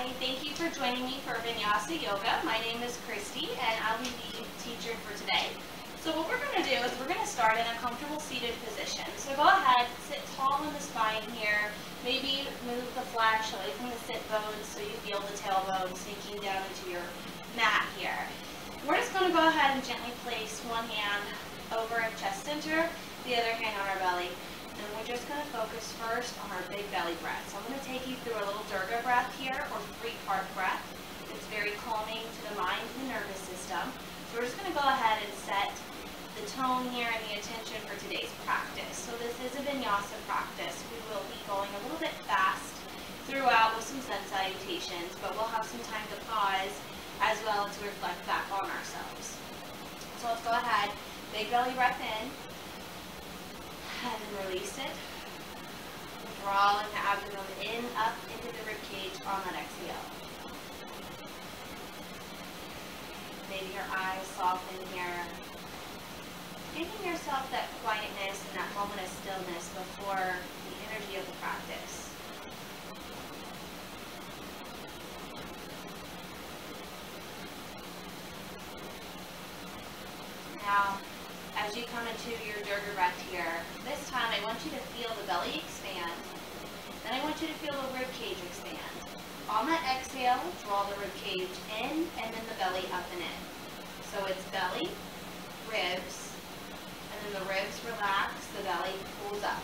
Hi, thank you for joining me for Vinyasa Yoga. My name is Christy and I'll be the teacher for today. So what we're going to do is we're going to start in a comfortable seated position. So go ahead, sit tall in the spine here. Maybe move the flesh away from the sit bones so you feel the tailbone sinking down into your mat here. We're just going to go ahead and gently place one hand over our chest center, the other hand on our belly. And we're just going to focus first on our big belly breath. So I'm going to take you through a little Durga breath here, or three-part breath. It's very calming to the mind and the nervous system. So we're just going to go ahead and set the tone here and the intention for today's practice. So this is a Vinyasa practice. We will be going a little bit fast throughout with some sun salutations, but we'll have some time to pause as well to reflect back on ourselves. So let's go ahead. Big belly breath in. And then release it. Draw the abdomen in, up into the rib cage on that exhale. Maybe your eyes soften here. Giving yourself that quietness and that moment of stillness before the energy of the practice. Now, as you come into your Durga breath here, this time I want you to feel the belly expand. Then I want you to feel the rib cage expand. On that exhale, draw the rib cage in and then the belly up and in. So it's belly, ribs, and then the ribs relax, the belly pulls up.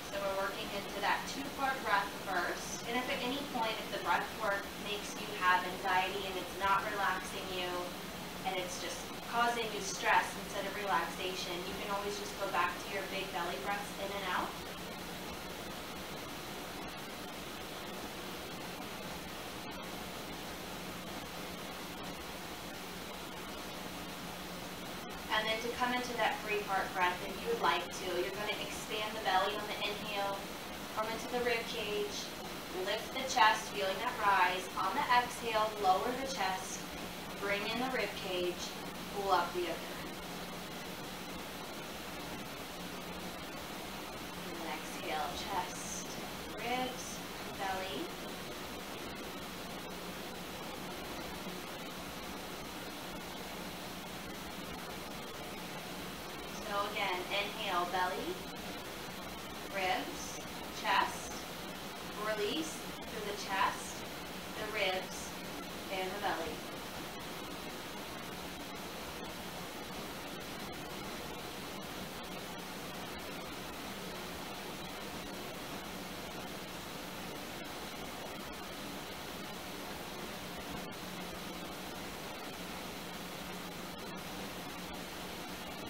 So we're working into that two-part breath first. And if at any point, if the breath work makes you have anxiety and it's not relaxing you, and it's just causing you stress instead of relaxation, you can always just go back to your big belly breaths in and out. And then to come into that three-part breath, if you would like to, you're going to expand the belly on the inhale, come into the rib cage, lift the chest, feeling that rise. On the exhale, lower the chest, bring in the rib cage, pull up the abdomen. And then exhale, chest, ribs, belly. So again, inhale, belly, ribs, chest. Release through the chest, the ribs, and the belly.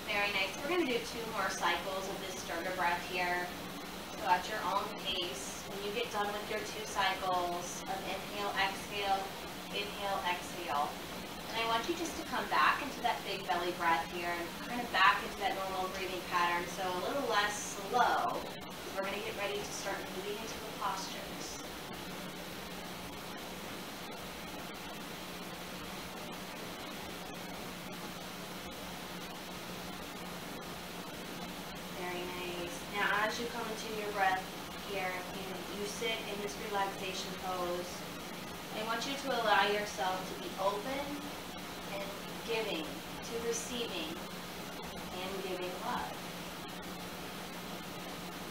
Very nice. We're going to do 2 more cycles of this Durga breath here. So at your own pace. When you get done with your 2 cycles of inhale, exhale, and I want you just to come back into that big belly breath here and kind of back into that normal breathing pattern, so a little less slow. We're going to get ready to start moving into the postures. Very nice. Now as you come into your breath here, you sit in this relaxation pose. I want you to allow yourself to be open and giving, to receiving and giving love.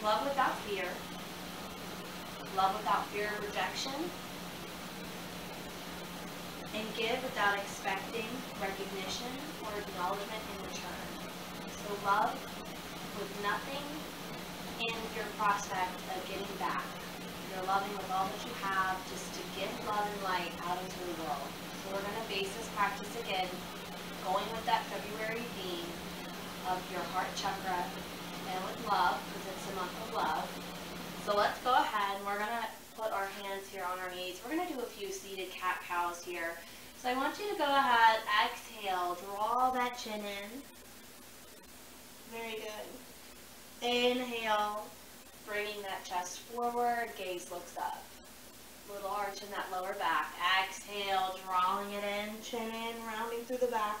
Love without fear. Love without fear of rejection. And give without expecting recognition or acknowledgement in return. So love with nothing in your prospect of getting back. You're loving with all that you have, just to give love and light out into the world. So we're going to base this practice again, going with that February theme of your heart chakra, and with love, because it's a month of love. So let's go ahead, and we're going to put our hands here on our knees. We're going to do a few seated cat-cows here. So I want you to go ahead, exhale, draw that chin in. Very good. Inhale, bringing that chest forward, gaze looks up. Little arch in that lower back. Exhale, drawing it in, chin in, rounding through the back.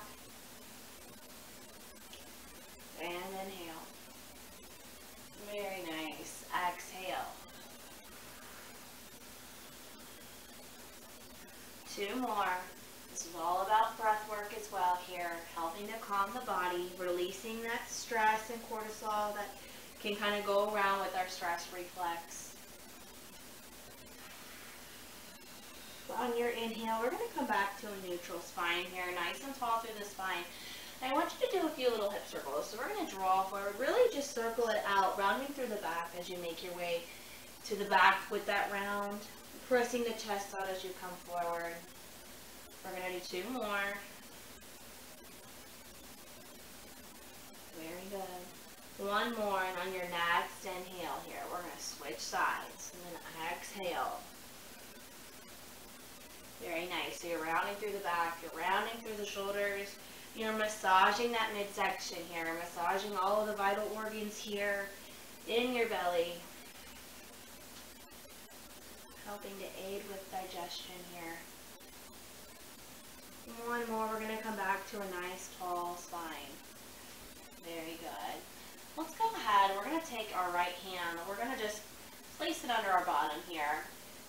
And inhale. releasing that stress and cortisol that can kind of go around with our stress reflex. So on your inhale, we're going to come back to a neutral spine here, nice and tall through the spine. And I want you to do a few little hip circles. So we're going to draw forward, really just circle it out, rounding through the back as you make your way to the back with that round, pressing the chest out as you come forward. We're going to do 2 more. Very good. 1 more, and on your next inhale here, we're going to switch sides, and then exhale. Very nice. So you're rounding through the back, you're rounding through the shoulders, you're massaging that midsection here, massaging all of the vital organs here in your belly, helping to aid with digestion here. 1 more, we're going to come back to a nice tall spine. Very good. Let's go ahead, we're going to take our right hand, we're going to just place it under our bottom here.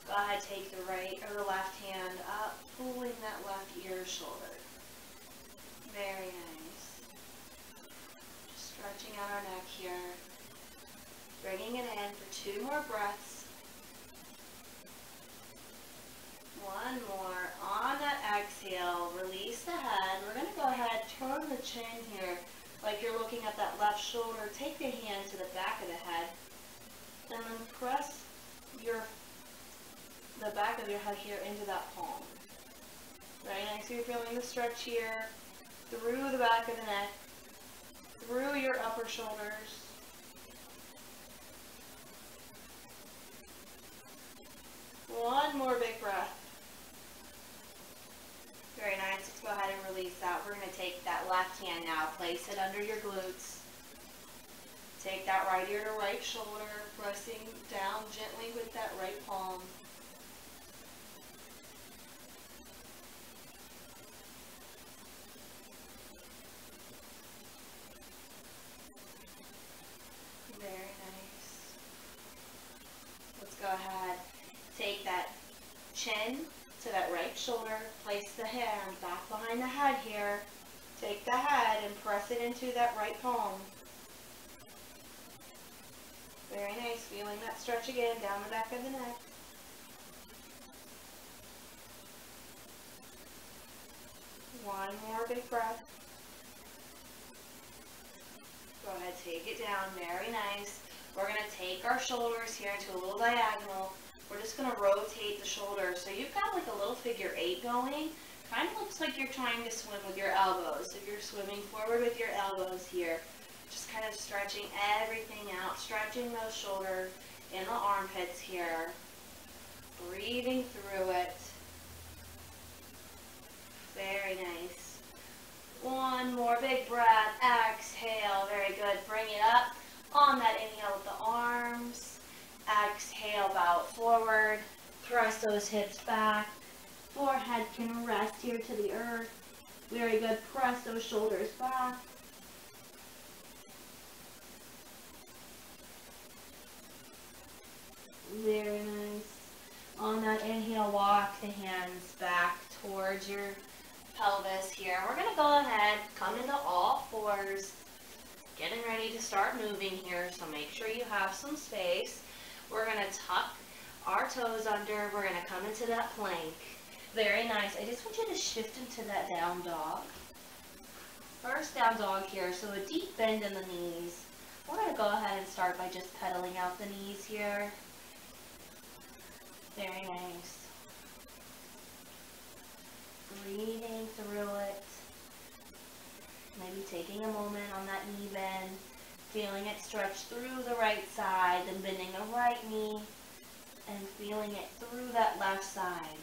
Go ahead, take the right or the left hand up, pulling that left ear shoulder. Very nice. Just stretching out our neck here. Bringing it in for 2 more breaths. 1 more. On that exhale, release the head. We're going to go ahead, turn the chin here like you're looking at that left shoulder. Take your hand to the back of the head and then press the back of your head here into that palm. Very nice. So you're feeling the stretch here through the back of the neck, through your upper shoulders. One more big breath. Very nice. Let's go ahead and release that. We're going to take that left hand now, place it under your glutes. Take that right ear to right shoulder, pressing down gently with that right palm. Very nice. Let's go ahead. Take that chin to that right shoulder, place the hand back behind the head here. Take the head and press it into that right palm. Very nice. Feeling that stretch again down the back of the neck. One more big breath. Go ahead, take it down. Very nice. We're going to take our shoulders here into a little diagonal. We're just going to rotate the shoulders. So you've got like a little figure 8 going. Kind of looks like you're trying to swim with your elbows. So you're swimming forward with your elbows here. Just kind of stretching everything out. Stretching those shoulders in the armpits here. Breathing through it. Very nice. One more big breath. Exhale. Very good. Bring it up. On that inhale with the arms. Exhale, bow it forward. Press those hips back. Forehead can rest here to the earth. Very good. Press those shoulders back. Very nice. On that inhale, walk the hands back towards your pelvis here. We're going to go ahead, come into all fours. Getting ready to start moving here, so make sure you have some space. We're going to tuck our toes under. We're going to come into that plank. Very nice. I just want you to shift into that down dog. First down dog here, so a deep bend in the knees. We're going to go ahead and start by just pedaling out the knees here. Very nice. Breathing through it. Maybe taking a moment on that knee bend, feeling it stretch through the right side, then bending the right knee, and feeling it through that left side.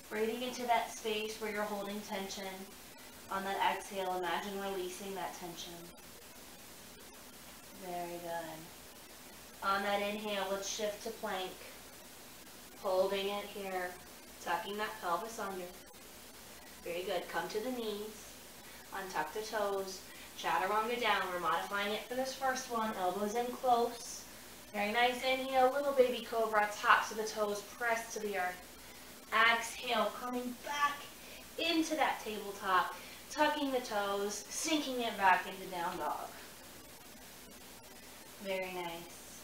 Breathing into that space where you're holding tension. On that exhale, imagine releasing that tension. Very good. On that inhale, let's shift to plank. Holding it here, tucking that pelvis under. Very good. Come to the knees. Untuck the toes, chaturanga down. We're modifying it for this first one. Elbows in close. Very nice. Inhale, little baby cobra, tops of the toes, press to the earth. Exhale, coming back into that tabletop. tucking the toes, sinking it back into down dog. Very nice.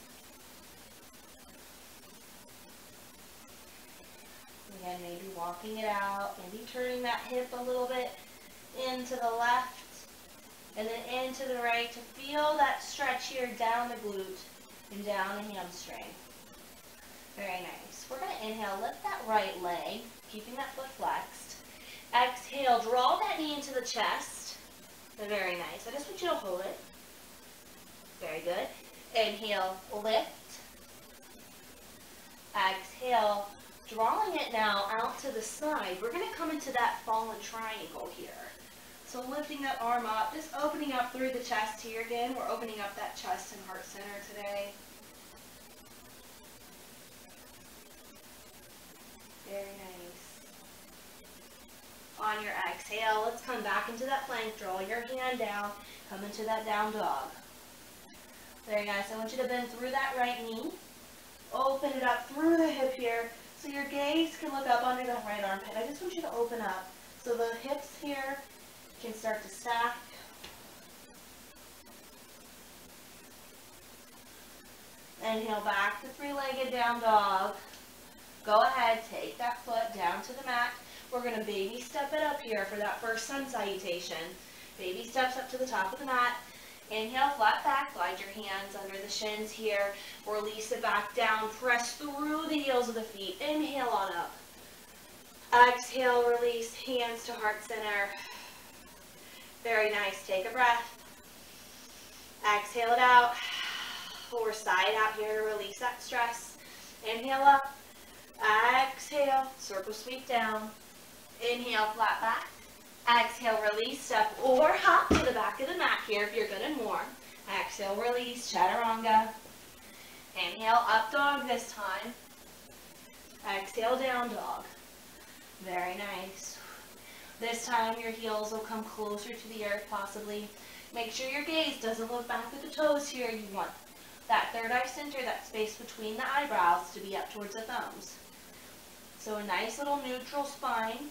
Again, maybe walking it out, maybe turning that hip a little bit into the left and then into the right to feel that stretch here down the glute and down the hamstring. Very nice. We're going to inhale, lift that right leg, keeping that foot flexed. Exhale, draw that knee into the chest. Very nice. I just want you to hold it. Very good. Inhale, lift. Exhale, drawing it now out to the side. We're going to come into that fallen triangle here. So lifting that arm up, just opening up through the chest here again. We're opening up that chest and heart center today. Very nice. On your exhale, let's come back into that plank. Draw your hand down. Come into that down dog. Very nice. I want you to bend through that right knee. Open it up through the hip here so your gaze can look up under that right armpit. I just want you to open up so the hips here can start to stack. Inhale back to three-legged down dog. Go ahead, take that foot down to the mat. We're going to baby step it up here for that first sun salutation. Baby steps up to the top of the mat. Inhale, flat back, glide your hands under the shins here. Release it back down, press through the heels of the feet. Inhale on up. Exhale, release, hands to heart center. Very nice, take a breath. Exhale it out. Or side out here to release that stress. Inhale up. Exhale, circle sweep down. Inhale, flat back. Exhale, release, step or hop to the back of the mat here if you're good and more. Exhale, release, chaturanga. Inhale, up dog this time. Exhale, down dog. Very nice. This time your heels will come closer to the earth possibly. Make sure your gaze doesn't look back at the toes here. You want that third eye center, that space between the eyebrows to be up towards the thumbs. So a nice little neutral spine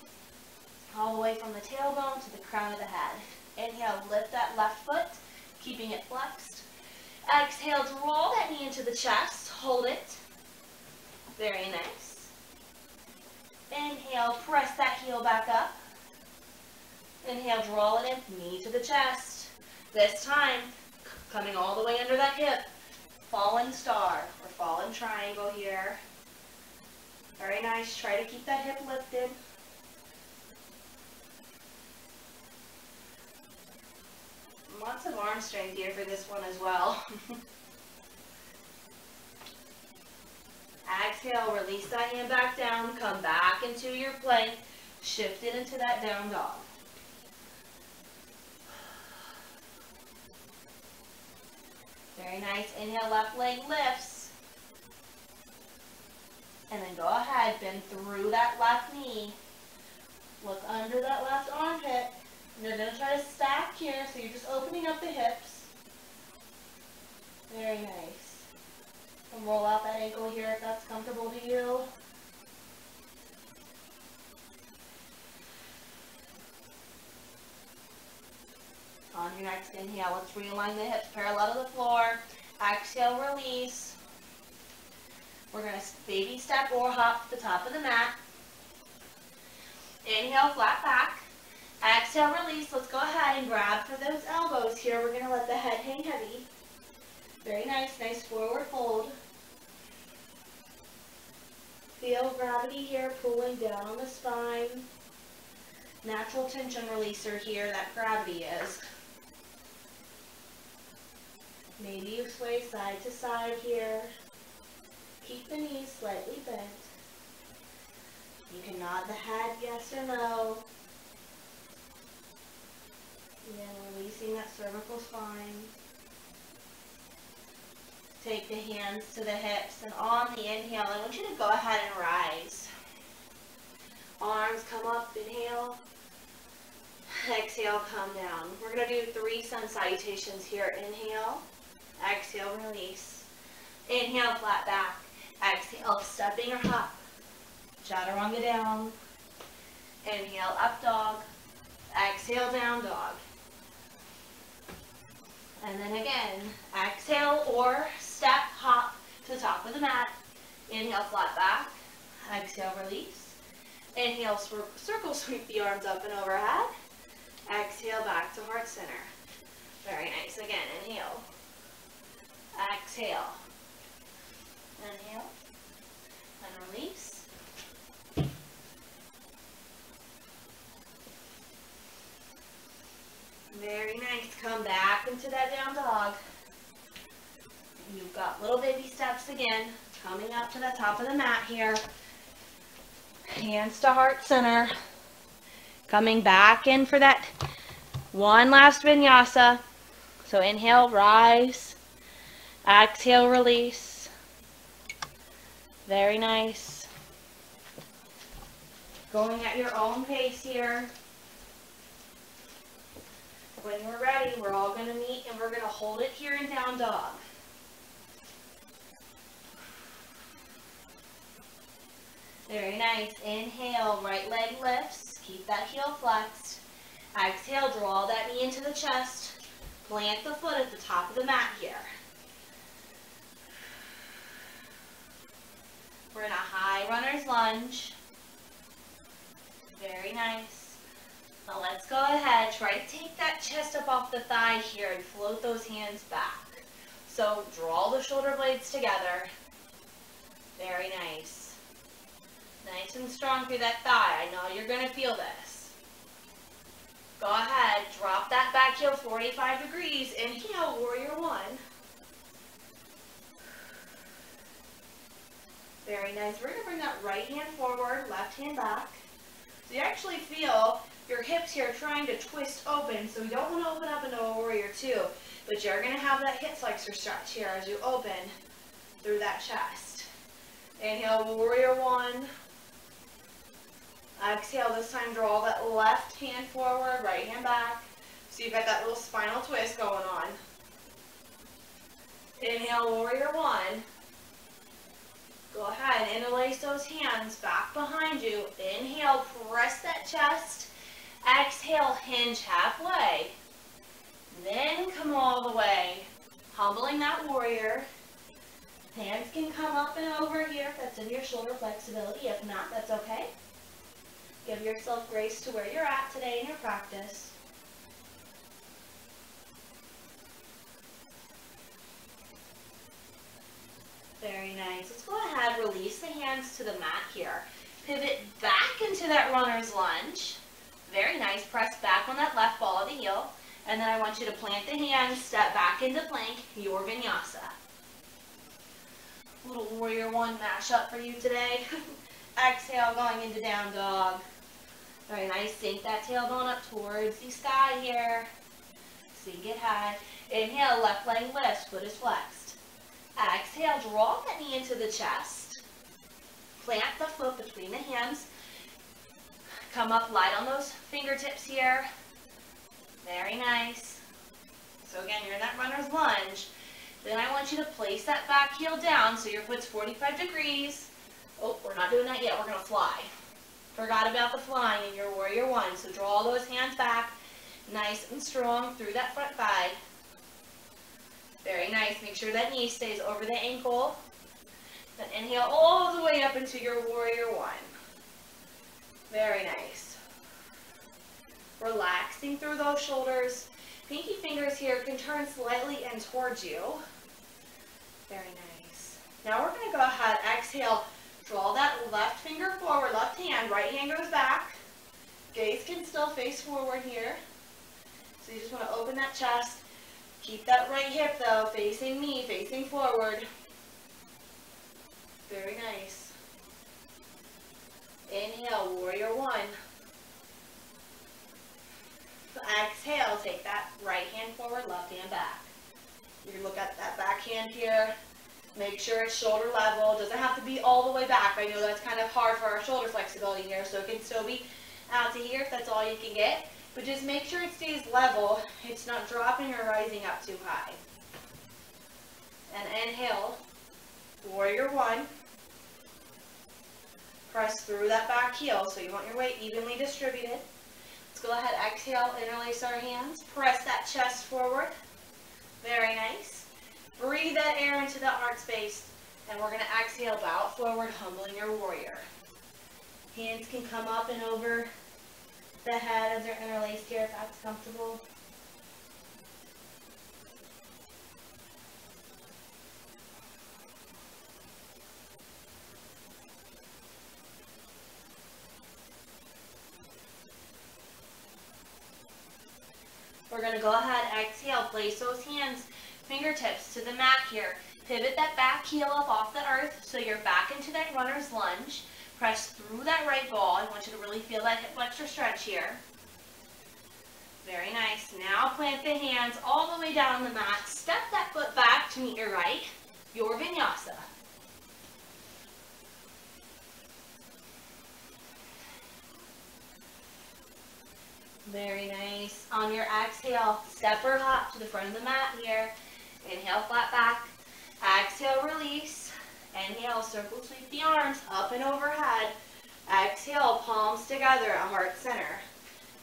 all the way from the tailbone to the crown of the head. Inhale, lift that left foot, keeping it flexed. Exhale, draw that knee into the chest. Hold it. Very nice. Inhale, press that heel back up. Inhale, draw it in, knee to the chest. This time, coming all the way under that hip. Fallen star or fallen triangle here. Very nice. Try to keep that hip lifted. Lots of arm strength here for this one as well. Exhale, release that hand back down. Come back into your plank. Shift it into that down dog. Very nice. Inhale, left leg lifts. And then go ahead, bend through that left knee. Look under that left armpit. And you're going to try to stack here, so you're just opening up the hips. Very nice. And roll out that ankle here if that's comfortable to you. On your next inhale, let's realign the hips parallel to the floor. Exhale, release. We're going to baby step or hop to the top of the mat. Inhale, flat back. Exhale, release. Let's go ahead and grab for those elbows here. We're going to let the head hang heavy. Very nice, nice forward fold. Feel gravity here pulling down on the spine. Natural tension releaser here, that gravity is. Maybe you sway side to side here. Keep the knees slightly bent. You can nod the head yes or no. Then releasing that cervical spine. Take the hands to the hips, and on the inhale, I want you to go ahead and rise. Arms come up, inhale. Exhale, come down. We're going to do 3 sun salutations here. Inhale, exhale, release. Inhale, flat back. Exhale, stepping or hop. Chaturanga down. Inhale, up dog. Exhale, down dog. And then again, exhale or step, hop to the top of the mat. Inhale, flat back. Exhale, release. Inhale, circle sweep the arms up and overhead. Exhale, back to heart center. Very nice. Again, inhale. Exhale. Inhale. And release. Very nice. Come back into that down dog. You've got little baby steps again. Coming up to the top of the mat here. Hands to heart center. Coming back in for that one last vinyasa. So inhale, rise. Exhale, release. Very nice. Going at your own pace here. When we're ready, we're all going to meet and we're going to hold it here in down dog. Very nice. Inhale, right leg lifts. Keep that heel flexed. Exhale, draw that knee into the chest. Plant the foot at the top of the mat here. We're in a high runner's lunge. Very nice. Now let's go ahead. Try to take that chest up off the thigh here and float those hands back. So draw the shoulder blades together. Very nice. Nice and strong through that thigh. I know you're going to feel this. Go ahead. Drop that back heel 45 degrees. Inhale, warrior one. Very nice. We're going to bring that right hand forward, left hand back. So you actually feel your hips here trying to twist open. So we don't want to open up into a warrior two. But you're going to have that hip flexor stretch here as you open through that chest. Inhale, warrior one. Exhale, this time draw that left hand forward, right hand back. So you've got that little spinal twist going on. Inhale, warrior one. Go ahead, interlace those hands back behind you. Inhale, press that chest. Exhale, hinge halfway. Then come all the way, humbling that warrior. Hands can come up and over here if that's in your shoulder flexibility. If not, that's okay. Give yourself grace to where you're at today in your practice. Very nice. Let's go ahead, release the hands to the mat here. Pivot back into that runner's lunge. Very nice. Press back on that left ball of the heel. And then I want you to plant the hands, step back into plank, your vinyasa. Little warrior one mashup for you today. Exhale, going into down dog. Very nice. Sink that tailbone up towards the sky here. Sink it high. Inhale, left leg lifts, foot is flexed. Exhale, draw that knee into the chest. Plant the foot between the hands. Come up light on those fingertips here. Very nice. So again, you're in that runner's lunge. Then I want you to place that back heel down so your foot's 45 degrees. Oh, we're not doing that yet. We're going to fly. Forgot about the flying in your warrior one. So draw those hands back nice and strong through that front thigh. Very nice. Make sure that knee stays over the ankle. Then inhale all the way up into your warrior one. Very nice. Relaxing through those shoulders. Pinky fingers here can turn slightly in towards you. Very nice. Now we're going to go ahead, exhale, draw that left finger forward, left hand, right hand goes back. Gaze can still face forward here. So you just want to open that chest. Keep that right hip though, facing me, facing forward. Very nice. Inhale, warrior one. Exhale, take that right hand forward, left hand back. You look at that back hand here. Make sure it's shoulder level. It doesn't have to be all the way back. I know that's kind of hard for our shoulder flexibility here, so it can still be out to here if that's all you can get. But just make sure it stays level. It's not dropping or rising up too high. And inhale, warrior one. Press through that back heel, so you want your weight evenly distributed. Let's go ahead, exhale, interlace our hands, press that chest forward. Very nice. Breathe that air into the heart space, and we're going to exhale, bow forward, humbling your warrior. Hands can come up and over the head as they're interlaced here if that's comfortable. We're going to go ahead, exhale, place those hands, fingertips to the mat here. Pivot that back heel up off the earth so you're back into that runner's lunge. Press through that right ball. I want you to really feel that hip flexor stretch here. Very nice. Now plant the hands all the way down on the mat. Step that foot back to meet your right, your Vinyasa. Very nice. On your exhale, step or hop to the front of the mat here. Inhale, flat back. Exhale, release. Inhale, circle sweep the arms up and overhead. Exhale, palms together at heart center.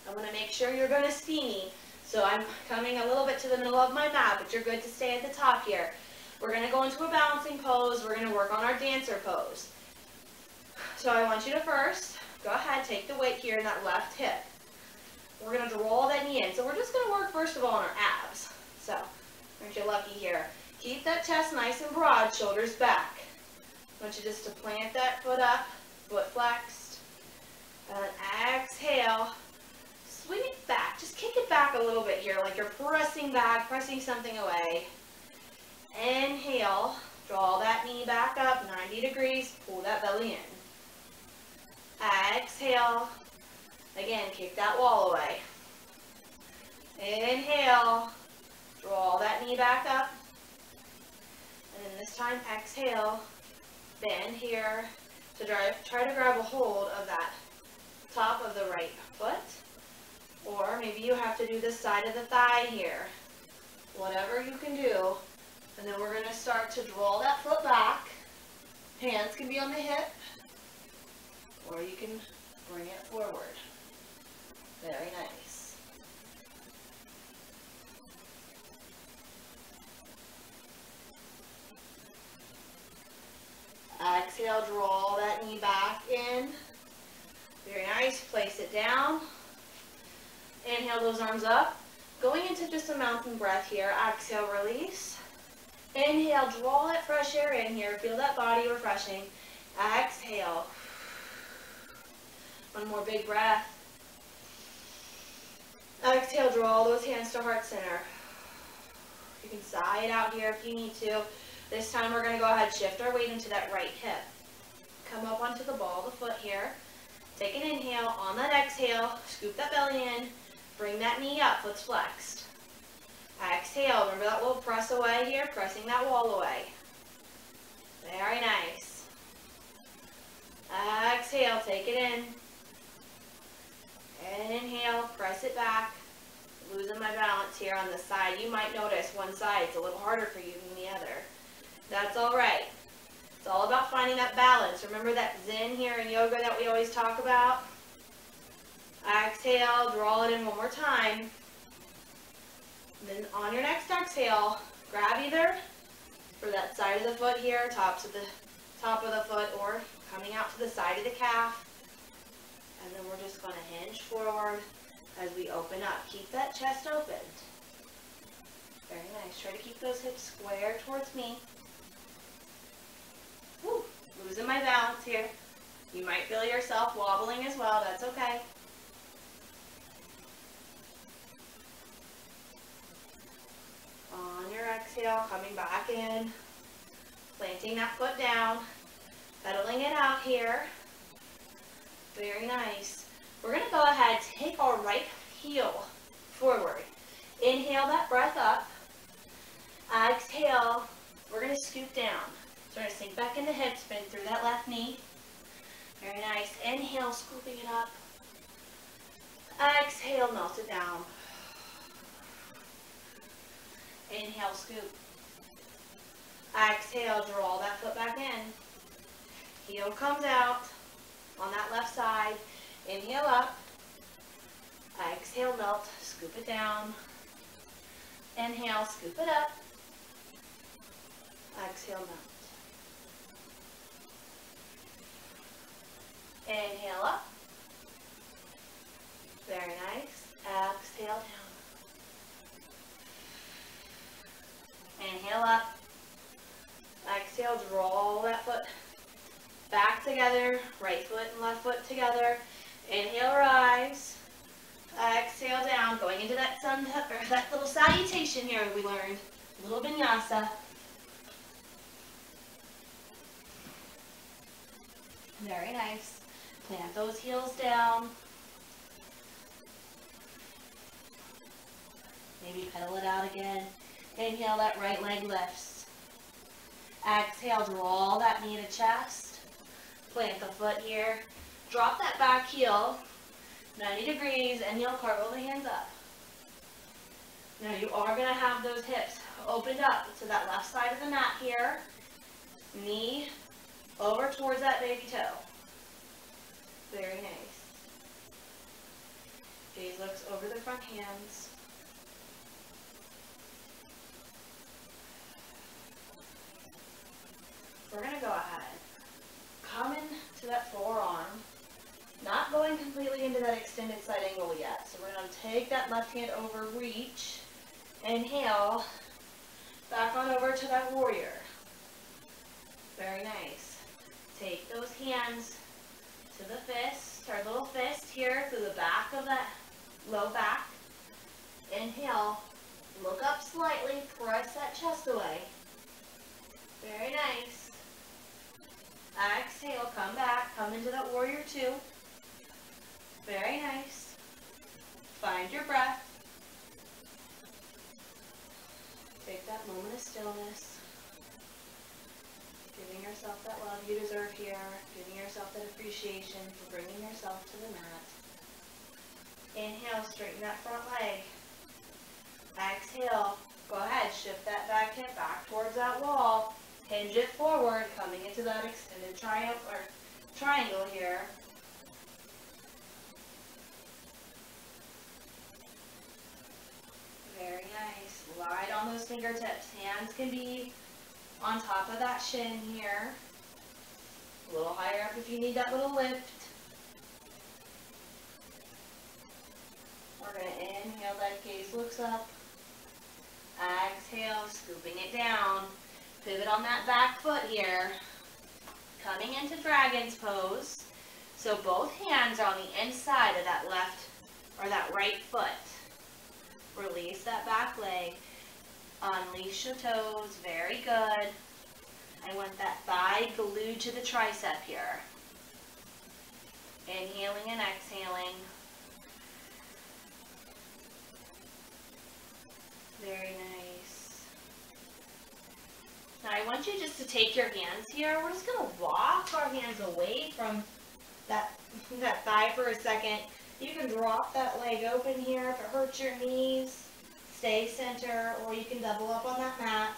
I'm going to make sure you're going to see me. So I'm coming a little bit to the middle of my mat, but you're good to stay at the top here. We're going to go into a balancing pose. We're going to work on our dancer pose. So I want you to first, go ahead, take the weight here in that left hip. We're going to draw that knee in. So we're just going to work first of all on our abs. So, aren't you lucky here? Keep that chest nice and broad, shoulders back. I want you just to plant that foot up, foot flexed. And then exhale, swing it back. Just kick it back a little bit here, like you're pressing back, pressing something away. Inhale, draw that knee back up, 90 degrees, pull that belly in. Exhale. Again, kick that wall away. Inhale, draw that knee back up. And then this time, exhale, bend here to try to grab a hold of that top of the right foot. Or maybe you have to do the side of the thigh here. Whatever you can do. And then we're going to start to draw that foot back. Hands can be on the hip. Or you can bring it forward. Very nice. Exhale, draw that knee back in. Very nice. Place it down. Inhale those arms up. Going into just a mountain breath here. Exhale, release. Inhale, draw that fresh air in here. Feel that body refreshing. Exhale. One more big breath. Exhale, draw those hands to heart center. You can sigh it out here if you need to. This time we're going to go ahead and shift our weight into that right hip. Come up onto the ball of the foot here. Take an inhale. On that exhale, scoop that belly in. Bring that knee up, foot's flexed. Exhale, remember that little press away here, pressing that wall away. Very nice. Exhale, take it in. And inhale, press it back. Losing my balance here on the side. You might notice one side is a little harder for you than the other. That's all right. It's all about finding that balance. Remember that zen here in yoga that we always talk about? Exhale, draw it in one more time. Then on your next exhale, grab either for that side of the foot here, top of the foot, or coming out to the side of the calf. And then we're just going to hinge forward as we open up. Keep that chest open. Very nice. Try to keep those hips square towards me. Woo, losing my balance here. You might feel yourself wobbling as well. That's okay. On your exhale, coming back in. Planting that foot down. Pedaling it out here. Very nice. We're going to go ahead, take our right heel forward. Inhale that breath up. Exhale, we're going to scoop down. So we're going to sink back in the hips, bend through that left knee. Very nice. Inhale, scooping it up. Exhale, melt it down. Inhale, scoop. Exhale, draw that foot back in. Heel comes out on that left side. Inhale up. Exhale, melt, scoop it down. Inhale, scoop it up. Exhale, melt. Inhale up. Very nice. Exhale down. Inhale up. Exhale, draw that foot back together. Right foot and left foot together. Inhale, rise. Exhale down. Going into that that little salutation here we learned. Little vinyasa. Very nice. Plant those heels down. Maybe pedal it out again. Inhale, that right leg lifts. Exhale, draw that knee to chest. Plant the foot here. Drop that back heel. 90 degrees. Inhale, cartwheel the hands up. Now you are going to have those hips opened up to that left side of the mat here. Knee over towards that baby toe. Very nice. Gaze looks over the front hands. We're going to go ahead. Come into that forearm. Not going completely into that extended side angle yet. So we're going to take that left hand over, reach. Inhale. Back on over to that warrior. Very nice. Take those hands to the fist, our little fist here through the back of that low back. Inhale. Look up slightly. Press that chest away. Very nice. Exhale, come back, come into that warrior two. Very nice. Find your breath. Take that moment of stillness. Giving yourself that love you deserve here. Giving yourself that appreciation for bringing yourself to the mat. Inhale, straighten that front leg. Exhale, go ahead, shift that back hip back towards that wall. Hinge it forward, coming into that extended triangle here. Very nice. Slide on those fingertips. Hands can be on top of that shin here. A little higher up if you need that little lift. We're going to inhale, that gaze looks up. Exhale, scooping it down. Pivot on that back foot here. Coming into dragon's pose. So both hands are on the inside of that left or that right foot. Release that back leg. Unleash your toes. Very good. I want that thigh glued to the tricep here. Inhaling and exhaling. Very nice. Now I want you just to take your hands here. We're just going to walk our hands away from that thigh for a second. You can drop that leg open here if it hurts your knees. Stay center, or you can double up on that mat.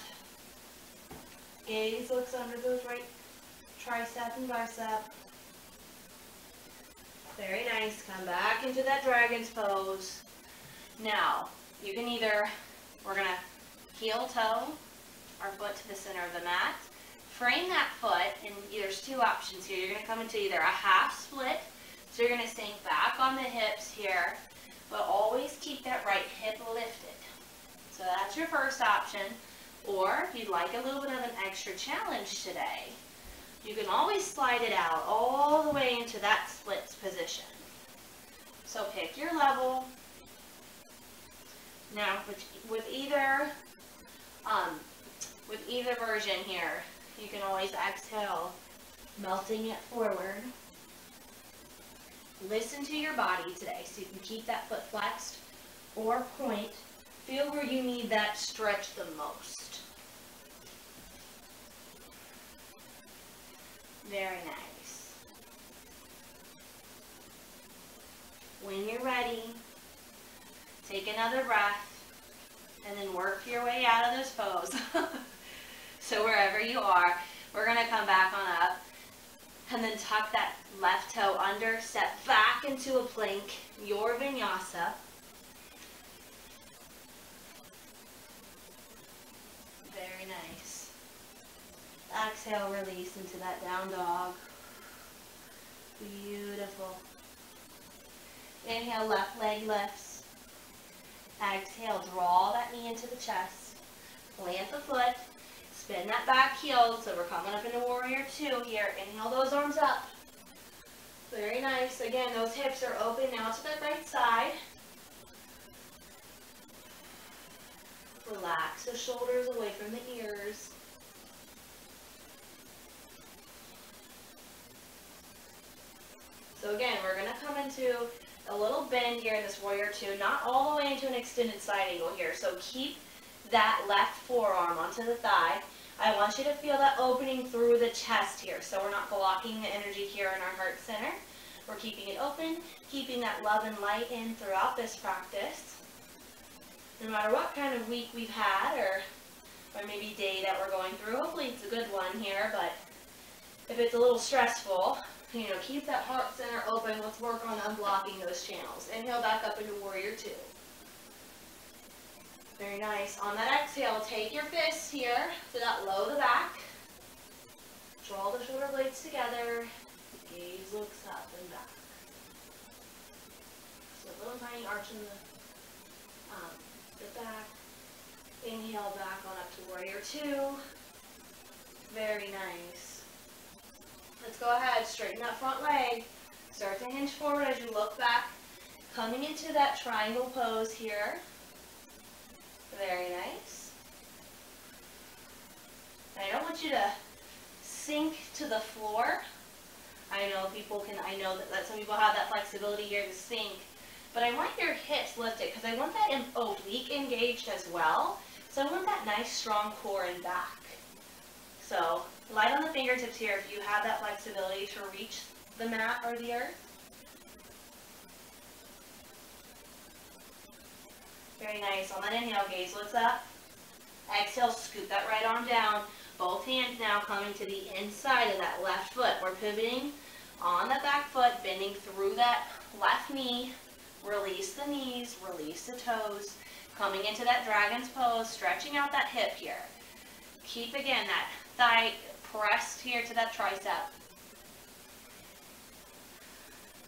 Gaze looks under those right tricep and bicep. Very nice. Come back into that dragon's pose. Now, you can either, we're going to heel toe our foot to the center of the mat. Frame that foot, and there's two options here. You're going to come into either a half split, so you're going to sink back on the hips here, but always keep that right hip lifted. So that's your first option. Or if you'd like a little bit of an extra challenge today, you can always slide it out all the way into that splits position. So pick your level. Now with either version here, you can always exhale, melting it forward. Listen to your body today so you can keep that foot flexed or point. Feel where you need that stretch the most. Very nice. When you're ready, take another breath and then work your way out of this pose. So wherever you are, we're going to come back on up. And then tuck that left toe under, step back into a plank, your vinyasa. Very nice. Exhale, release into that down dog. Beautiful. Inhale, left leg lifts. Exhale, draw that knee into the chest. Plant the foot. Spin that back heel, so we're coming up into warrior two here. Inhale those arms up. Very nice. Again, those hips are open now to that right side. Relax the shoulders away from the ears. So again, we're going to come into a little bend here in this warrior two, not all the way into an extended side angle here. So keep that left forearm onto the thigh. I want you to feel that opening through the chest here. So we're not blocking the energy here in our heart center. We're keeping it open, keeping that love and light in throughout this practice. No matter what kind of week we've had or maybe day that we're going through, hopefully it's a good one here, but if it's a little stressful, you know, keep that heart center open. Let's work on unblocking those channels. Inhale back up into warrior two. Very nice. On that exhale, take your fists here to that low of the back. Draw the shoulder blades together. Gaze looks up and back. So a little tiny arch in the back. Inhale back on up to warrior two. Very nice. Let's go ahead, straighten that front leg. Start to hinge forward as you look back. Coming into that triangle pose here. Very nice. I don't want you to sink to the floor. I know that some people have that flexibility here to sink, but I want your hips lifted because I want that oblique engaged as well. So I want that nice strong core and back. So light on the fingertips here if you have that flexibility to reach the mat or the earth. Very nice. On that inhale, gaze looks up. Exhale, scoop that right arm down. Both hands now coming to the inside of that left foot. We're pivoting on the back foot, bending through that left knee. Release the knees, release the toes. Coming into that dragon's pose, stretching out that hip here. Keep, again, that thigh pressed here to that tricep.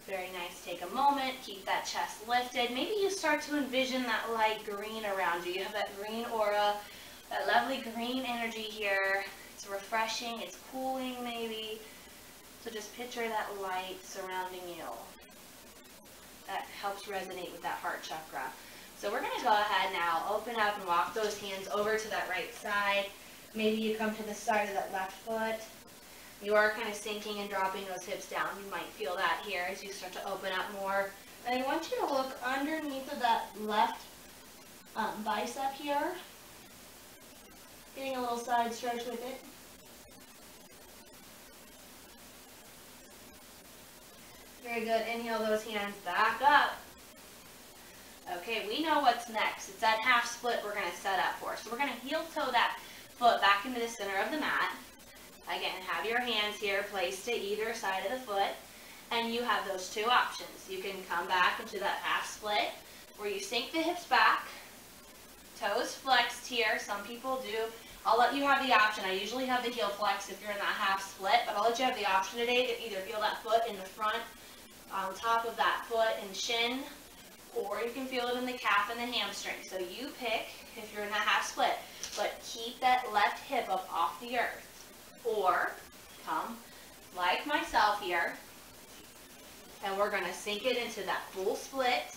Very nice. Take a moment. Keep that chest lifted. Maybe you start to envision that light green around you. You have that green aura, that lovely green energy here. It's refreshing. It's cooling maybe. So just picture that light surrounding you. That helps resonate with that heart chakra. So we're going to go ahead now, open up and walk those hands over to that right side. Maybe you come to the side of that left foot. You are kind of sinking and dropping those hips down. You might feel that here as you start to open up more. And I want you to look underneath of that left bicep here. Getting a little side stretch with it. Very good. Inhale those hands back up. Okay, we know what's next. It's that half split we're going to set up for. So we're going to heel toe that foot back into the center of the mat. Again, have your hands here placed to either side of the foot, and you have those two options. You can come back into that half split, where you sink the hips back, toes flexed here. Some people do. I'll let you have the option. I usually have the heel flexed if you're in that half split, but I'll let you have the option today to either feel that foot in the front, on top of that foot and shin, or you can feel it in the calf and the hamstring. So you pick if you're in that half split, but keep that left hip up off the earth. Or come like myself here, and we're going to sink it into that full split.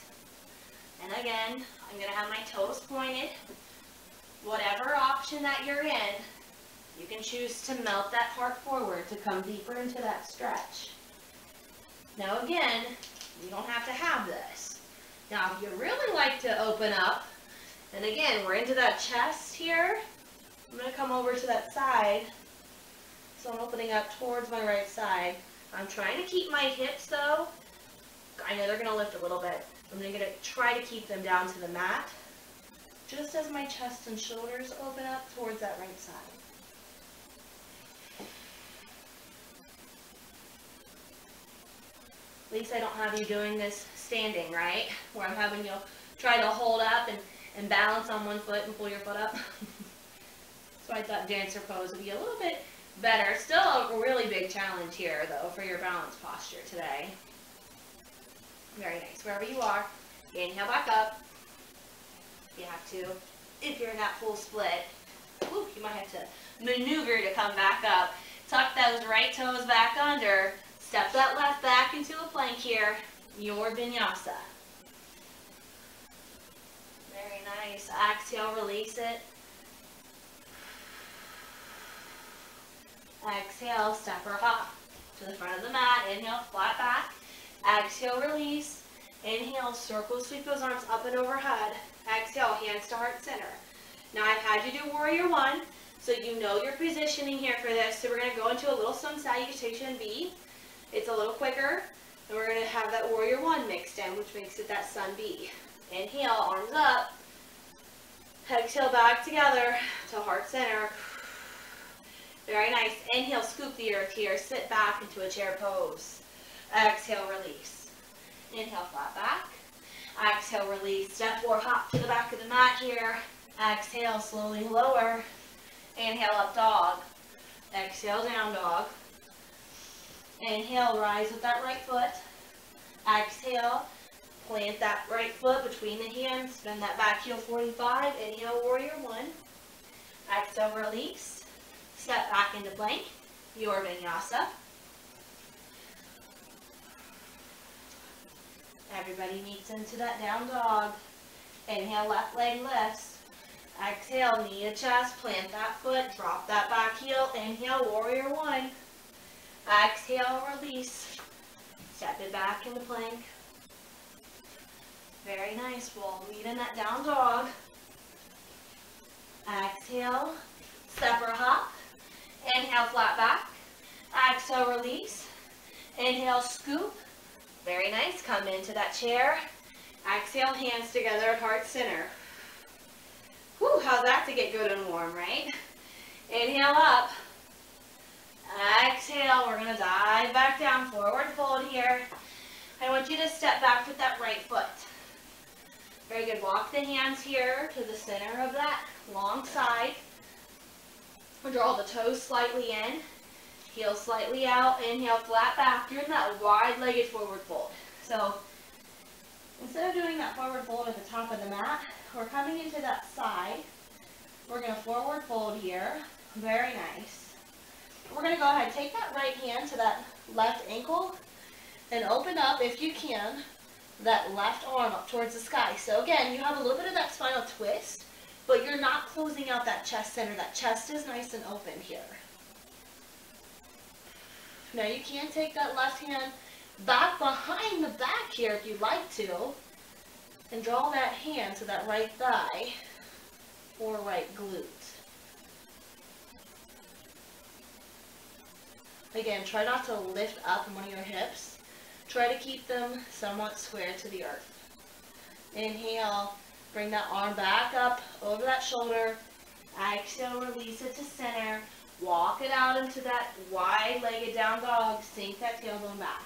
And again, I'm going to have my toes pointed. Whatever option that you're in, you can choose to melt that heart forward to come deeper into that stretch. Now again, you don't have to have this. Now if you really like to open up, and again, we're into that chest here, I'm going to come over to that side. So I'm opening up towards my right side. I'm trying to keep my hips though. I know they're going to lift a little bit. I'm going to try to keep them down to the mat, just as my chest and shoulders open up towards that right side. At least I don't have you doing this standing, right? Where I'm having you try to hold up and balance on one foot and pull your foot up. So I thought dancer pose would be a little bit better. Still a really big challenge here, though, for your balance posture today. Very nice. Wherever you are, inhale back up. You have to, if you're in that full split, you might have to maneuver to come back up. Tuck those right toes back under. Step that left back into a plank here. Your vinyasa. Very nice. Exhale, release it. Exhale, step or hop to the front of the mat. Inhale, flat back. Exhale, release. Inhale, circle, sweep those arms up and overhead. Exhale, hands to heart center. Now I've had you do warrior one, so you know your positioning here for this. So we're going to go into a little sun salutation B. It's a little quicker, and we're going to have that warrior one mixed in, which makes it that sun B. Inhale, arms up. Exhale, back together to heart center. Very nice. Inhale, scoop the earth here. Sit back into a chair pose. Exhale, release. Inhale, flat back. Exhale, release. Step or hop to the back of the mat here. Exhale, slowly lower. Inhale, up dog. Exhale, down dog. Inhale, rise with that right foot. Exhale, plant that right foot between the hands. Bend that back heel 45. Inhale, warrior one. Exhale, release. Step back into plank. Your vinyasa. Everybody meets into that down dog. Inhale, left leg lifts. Exhale, knee to chest, plant that foot, drop that back heel. Inhale, warrior one. Exhale, release. Step it back into plank. Very nice. We'll meet in that down dog. Exhale, step or hop. Inhale, flat back. Exhale, release. Inhale, scoop. Very nice. Come into that chair. Exhale, hands together at heart center. Whew, how's that to get good and warm, right? Inhale up. Exhale, we're going to dive back down, forward fold here. I want you to step back with that right foot. Very good. Walk the hands here to the center of that long side. Draw the toes slightly in. Heel slightly out. Inhale, flat back. You're in that wide-legged forward fold. So instead of doing that forward fold at the top of the mat, we're coming into that side. We're going to forward fold here. Very nice. We're going to go ahead and take that right hand to that left ankle and open up, if you can, that left arm up towards the sky. So again, you have a little bit of that spinal twist, but you're not closing out that chest center. That chest is nice and open here. Now you can take that left hand back behind the back here if you'd like to, and draw that hand to that right thigh or right glute. Again, try not to lift up from one of your hips. Try to keep them somewhat square to the earth. Inhale, bring that arm back up over that shoulder. Exhale, release it to center. Walk it out into that wide-legged down dog. Sink that tailbone back.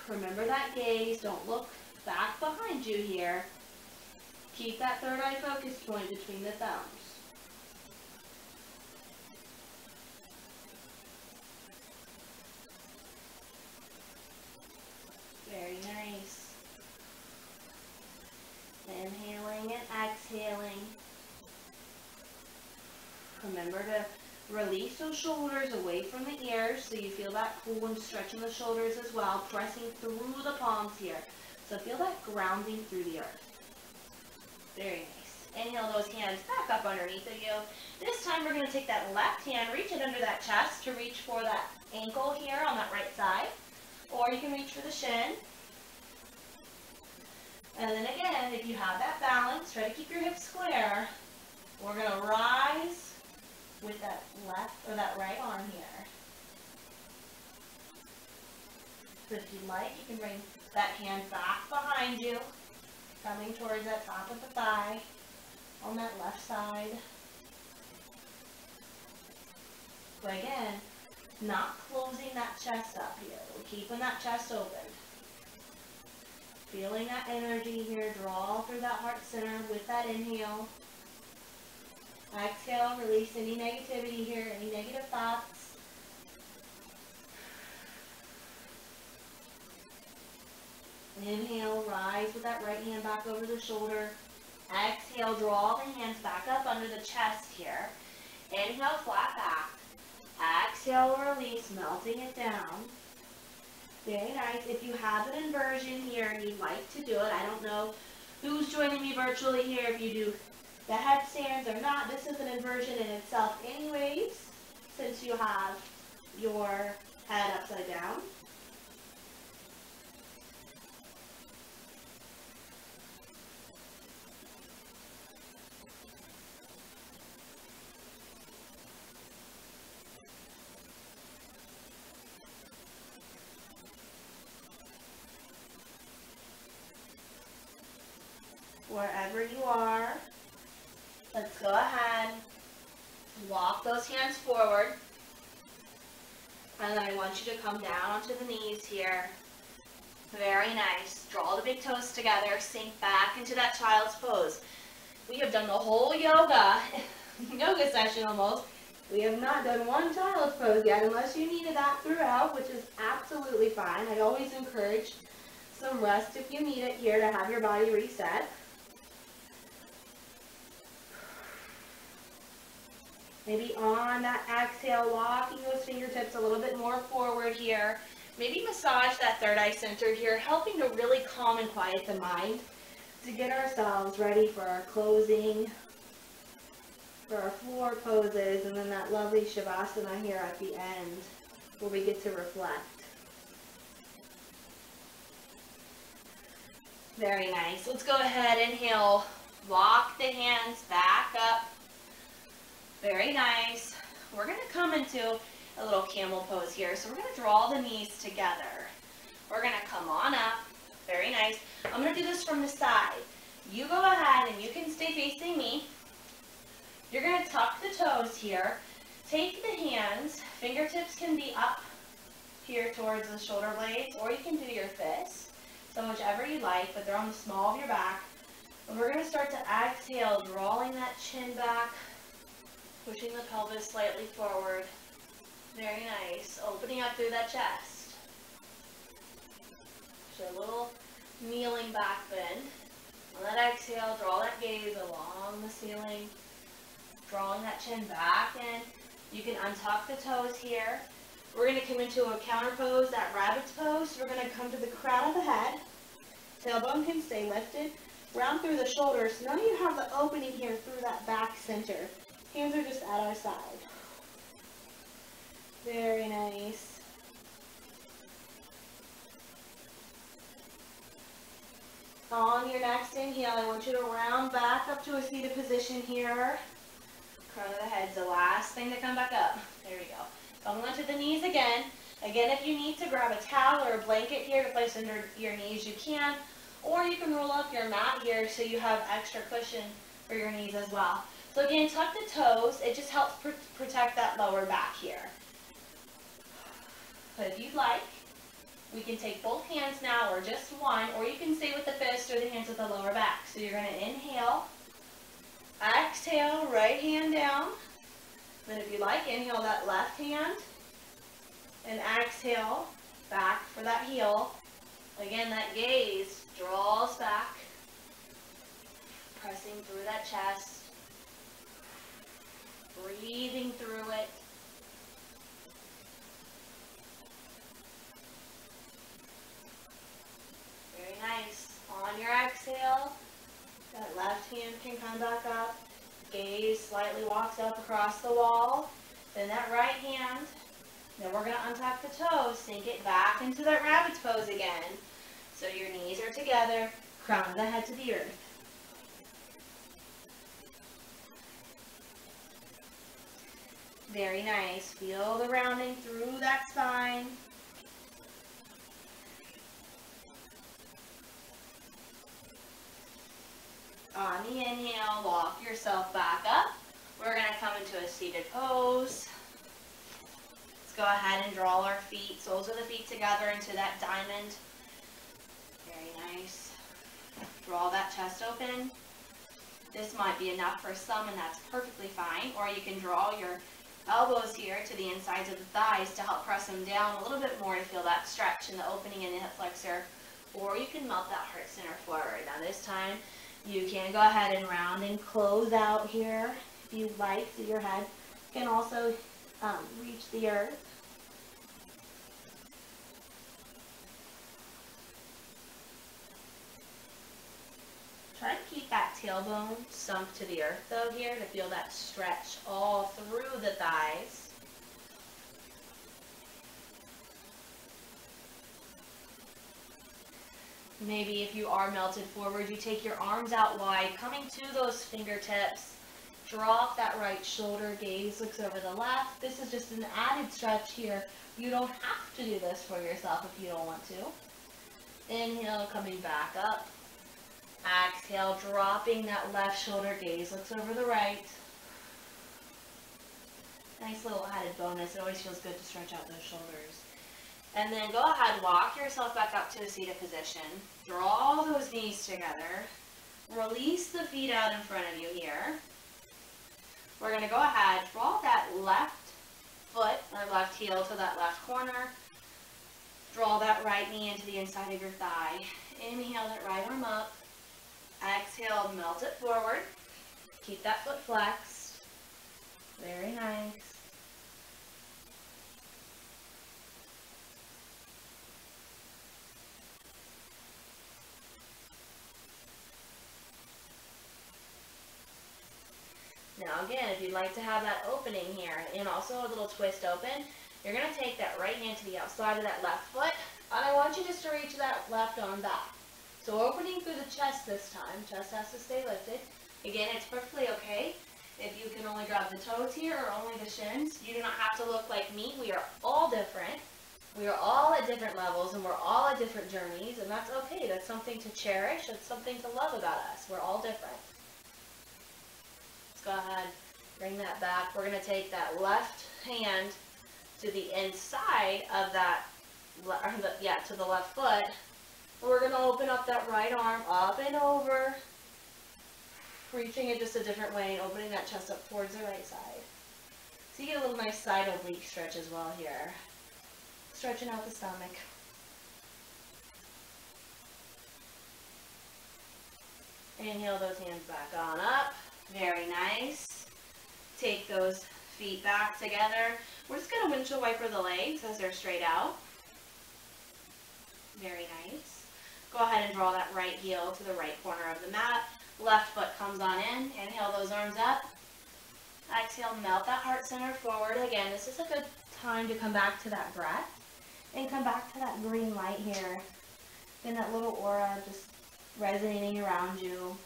Remember that gaze. Don't look back behind you here. Keep that third eye focus point between the thumbs. Very nice. Inhaling and exhaling. Remember to release those shoulders away from the ears so you feel that cool and stretching the shoulders as well, pressing through the palms here. So feel that grounding through the earth. Very nice. Inhale those hands back up underneath of you. This time we're going to take that left hand, reach it under that chest to reach for that ankle here on that right side. Or you can reach for the shin. And then again, if you have that balance, try to keep your hips square. We're going to rise with that left or that right arm here. So if you'd like, you can bring that hand back behind you, coming towards that top of the thigh on that left side. But again, Not closing that chest up here. We're keeping that chest open. Feeling that energy here. Draw through that heart center with that inhale. Exhale, release any negativity here, any negative thoughts. Inhale, rise with that right hand back over the shoulder. Exhale, draw the hands back up under the chest here. Inhale, flat back. Exhale, release, melting it down. Very nice. If you have an inversion here and you'd like to do it, I don't know who's joining me virtually here, if you do the headstands or not. This is an inversion in itself anyways, since you have your head upside down. Wherever you are, let's go ahead, walk those hands forward, and then I want you to come down onto the knees here. Very nice. Draw the big toes together, sink back into that child's pose. We have done the whole yoga session almost. We have not done one child's pose yet, unless you needed that throughout, which is absolutely fine. I always encourage some rest if you need it here to have your body reset. Maybe on that exhale, walking those fingertips a little bit more forward here. Maybe massage that third eye center here, helping to really calm and quiet the mind to get ourselves ready for our closing, for our floor poses, and then that lovely Shavasana here at the end where we get to reflect. Very nice. Let's go ahead, inhale, walk the hands back up. Very nice. We're going to come into a little camel pose here. So we're going to draw the knees together. We're going to come on up. Very nice. I'm going to do this from the side. You go ahead and you can stay facing me. You're going to tuck the toes here. Take the hands. Fingertips can be up here towards the shoulder blades, or you can do your fists. So whichever you like, but they're on the small of your back. And we're going to start to exhale, drawing that chin back. Pushing the pelvis slightly forward. Very nice. Opening up through that chest. So a little kneeling back bend. On that exhale, draw that gaze along the ceiling. Drawing that chin back in. You can untuck the toes here. We're going to come into a counter pose, that rabbit's pose. So we're going to come to the crown of the head. Tailbone can stay lifted. Round through the shoulders. So now you have the opening here through that back center. Hands are just at our side. Very nice. On your next inhale, I want you to round back up to a seated position here. Crown of the head's the last thing to come back up. There we go. Come onto the knees again. Again, if you need to grab a towel or a blanket here to place under your knees, you can. Or you can roll up your mat here so you have extra cushion for your knees as well. So again, tuck the toes. It just helps protect that lower back here. But if you'd like, we can take both hands now or just one, or you can stay with the fist or the hands at the lower back. So you're going to inhale, exhale, right hand down. Then if you like, inhale that left hand and exhale back for that heel. Again, that gaze draws back, pressing through that chest. Breathing through it. Very nice. On your exhale, that left hand can come back up. Gaze slightly walks up across the wall. Then that right hand. Then we're going to untuck the toes, sink it back into that rabbit's pose again. So your knees are together, crown of the head to the earth. Very nice. Feel the rounding through that spine. On the inhale, walk yourself back up. We're going to come into a seated pose. Let's go ahead and draw our feet, soles of the feet together into that diamond. Very nice. Draw that chest open. This might be enough for some, and that's perfectly fine. Or you can draw your elbows here to the insides of the thighs to help press them down a little bit more to feel that stretch in the opening in the hip flexor. Or you can melt that heart center forward. Now this time, you can go ahead and round and close out here if you like, so your head can also reach the earth. Try to keep that tailbone sunk to the earth though here to feel that stretch all through the thighs. Maybe if you are melted forward, you take your arms out wide, coming to those fingertips. Drop that right shoulder, gaze looks over the left. This is just an added stretch here. You don't have to do this for yourself if you don't want to. Inhale, coming back up. Exhale, dropping that left shoulder, gaze looks over the right. Nice little added bonus. It always feels good to stretch out those shoulders. And then go ahead, walk yourself back up to a seated position. Draw those knees together. Release the feet out in front of you here. We're going to go ahead, draw that left foot or left heel to that left corner. Draw that right knee into the inside of your thigh. Inhale that right arm up. Exhale, melt it forward. Keep that foot flexed. Very nice. Now again, if you'd like to have that opening here and also a little twist open, you're going to take that right hand to the outside of that left foot, and I want you just to reach that left arm back. So opening through the chest this time, chest has to stay lifted. Again, it's perfectly okay if you can only grab the toes here or only the shins. You do not have to look like me. We are all different. We are all at different levels, and we're all at different journeys, and that's okay. That's something to cherish. It's something to love about us. We're all different. Go ahead, bring that back. We're going to take that left hand to the inside of that, to the left foot. We're going to open up that right arm up and over, reaching it just a different way and opening that chest up towards the right side. So you get a little nice side oblique stretch as well here. Stretching out the stomach. Inhale those hands back on up. Very nice. Take those feet back together. We're just going to windshield wiper the legs as they're straight out. Very nice. Go ahead and draw that right heel to the right corner of the mat. Left foot comes on in. Inhale those arms up. Exhale, melt that heart center forward. Again, this is a good time to come back to that breath and come back to that green light here. And that little aura just resonating around you.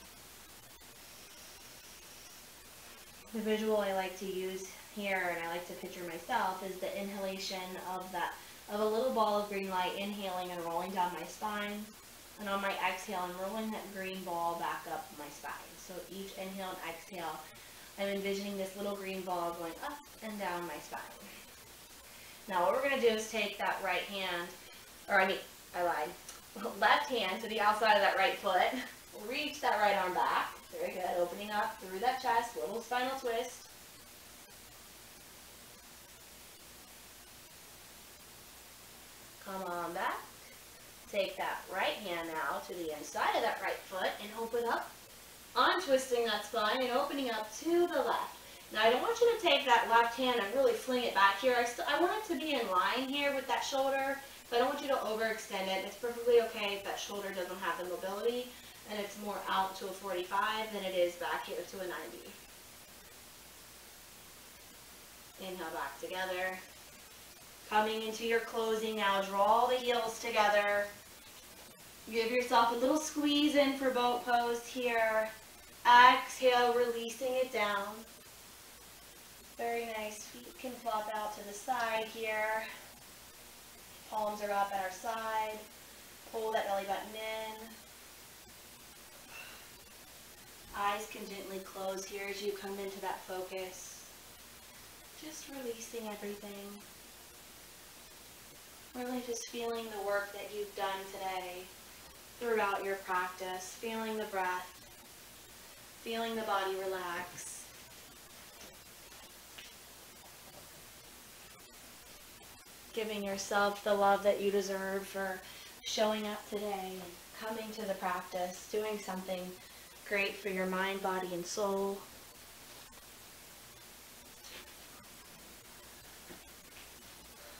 The visual I like to use here, and I like to picture myself, is the inhalation of a little ball of green light, inhaling and rolling down my spine, and on my exhale, I'm rolling that green ball back up my spine. So each inhale and exhale, I'm envisioning this little green ball going up and down my spine. Now what we're going to do is take that right hand, I lied, left hand to the outside of that right foot, reach that right arm back. Very good. Opening up through that chest, little spinal twist. Come on back. Take that right hand now to the inside of that right foot and open up. Untwisting that spine and opening up to the left. Now I don't want you to take that left hand and really fling it back here. I want it to be in line here with that shoulder, but I don't want you to overextend it. It's perfectly okay if that shoulder doesn't have the mobility and it's more out to a 45 than it is back here to a 90. Inhale back together. Coming into your closing now, draw the heels together. Give yourself a little squeeze in for boat pose here. Exhale, releasing it down. Very nice. Feet can flop out to the side here. Palms are up at our side. Pull that belly button in. Eyes can gently close here as you come into that focus. Just releasing everything. Really just feeling the work that you've done today throughout your practice, feeling the breath, feeling the body relax. Giving yourself the love that you deserve for showing up today and coming to the practice, doing something great for your mind, body, and soul.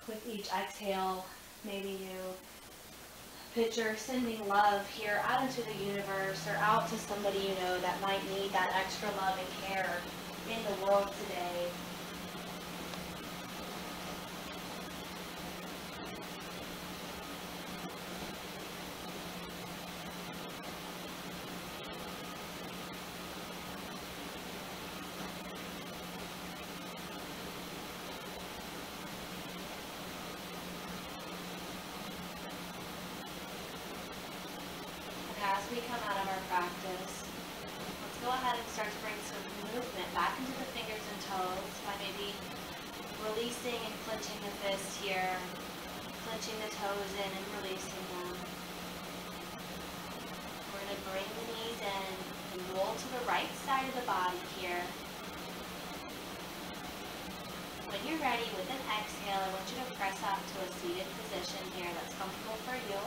With each exhale, maybe you picture sending love here out into the universe or out to somebody you know that might need that extra love and care in the world today. As we come out of our practice, let's go ahead and start to bring some movement back into the fingers and toes by maybe releasing and clenching the fist here, clenching the toes in and releasing them. We're going to bring the knees in and roll to the right side of the body here. When you're ready, with an exhale, I want you to press up to a seated position here that's comfortable for you.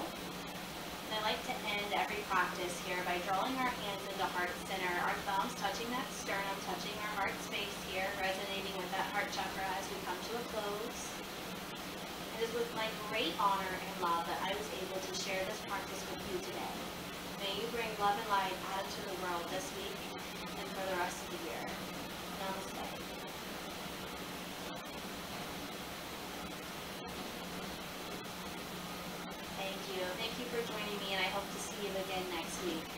And I like to end every practice here by drawing our hands into heart center, our thumbs touching that sternum, touching our heart space here, resonating with that heart chakra as we come to a close. It is with my great honor and love that I was able to share this practice with you today. May you bring love and light out into the world this week and for the rest of the year. Namaste. Thank you for joining me, and I hope to see you again next week.